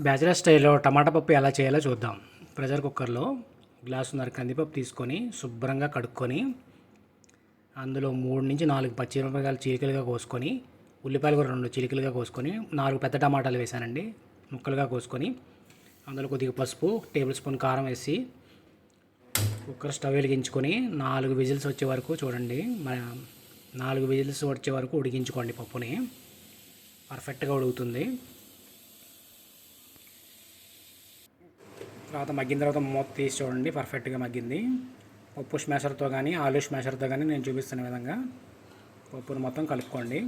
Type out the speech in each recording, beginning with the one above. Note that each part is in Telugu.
బ్యాచిలర్ స్టైల్లో టమాటా పప్పు ఎలా చేయాలో చూద్దాం. ప్రెషర్ కుక్కర్లో గ్లాసున్నర కందిపప్పు తీసుకొని శుభ్రంగా కడుక్కొని అందులో 3-4 పచ్చిమిరపకాయలు చీలికలుగా కోసుకొని, ఉల్లిపాయలు కూడా 2 చీలికలుగా కోసుకొని, 4 పెద్ద టమాటాలు వేసానండి ముక్కలుగా కోసుకొని, అందులో కొద్దిగా పసుపు, టేబుల్ స్పూన్ కారం వేసి కుక్కర్ స్టవ్ వెలిగించుకొని 4 విజిల్స్ వచ్చే వరకు చూడండి. 4 విజిల్స్ వచ్చే వరకు ఉడికించుకోండి. పప్పుని పర్ఫెక్ట్గా ఉడుకుతుంది. తర్వాత మగ్గిన తర్వాత మూత తీసి చూడండి, పర్ఫెక్ట్గా మగ్గింది. పప్పు స్మాషర్తో కానీ ఆలూ స్మాషర్తో కానీ నేను చూపిస్తున్న విధంగా పప్పును మొత్తం కలుపుకోండి.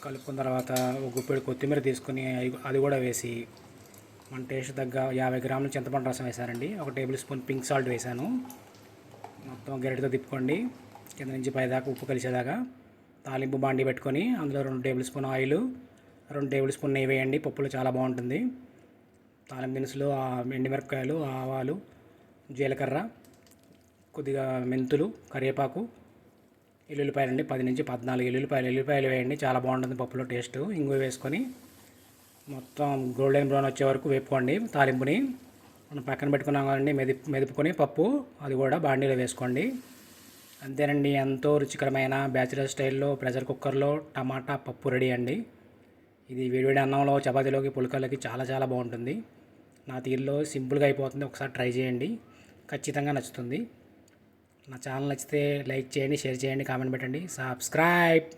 కలుపుకున్న తర్వాత ఒక గుప్పెడు కొత్తిమీర తీసుకుని అది కూడా వేసి మన టేస్ట్ తగ్గ 50 గ్రాముల చింతపండు రసం వేసానండి. 1 టేబుల్ స్పూన్ పింక్ సాల్ట్ వేసాను. మొత్తం గరిటెతో తిప్పుకోండి కింద నుంచి పైదాకా ఉప్పు కలిసేదాకా. తాలింపు బాండి పెట్టుకొని అందులో 2 table spoon oil, 2 table spoon నెయ్యి వేయండి. పప్పులో చాలా బాగుంటుంది. తాలింపు దినుసులు, ఎండుమిరపకాయలు, ఆవాలు, జీలకర్ర, కొద్దిగా మెంతులు, కరివేపాకు, ఎల్లుల్లిపాయలు అండి 10-14 ఎల్లుల్లిపాయలు వేయండి. చాలా బాగుంటుంది పప్పులో టేస్ట్. ఇంగువ వేసుకొని మొత్తం గోల్డెన్ బ్రౌన్ వచ్చే వరకు వేపుకోండి. తాలింపుని మనం పక్కన పెట్టుకున్నాం కదండి, మెదుపుకొని పప్పు అది కూడా బాండీలో వేసుకోండి. అంతేనండి, ఎంతో రుచికరమైన బ్యాచిలర్ స్టైల్లో ప్రెషర్ కుక్కర్లో టమాటా పప్పు రెడీ అండి. ఇది వేడివేడి అన్నంలో, చపాతీలోకి, పుల్కాలకి చాలా చాలా బాగుంటుంది. నా తీరులో సింపుల్గా అయిపోతుంది. ఒకసారి ట్రై చేయండి, ఖచ్చితంగా నచ్చుతుంది. నా ఛానల్ నచ్చితే లైక్ చేయండి, షేర్ చేయండి, కామెంట్ పెట్టండి, సబ్స్క్రైబ్.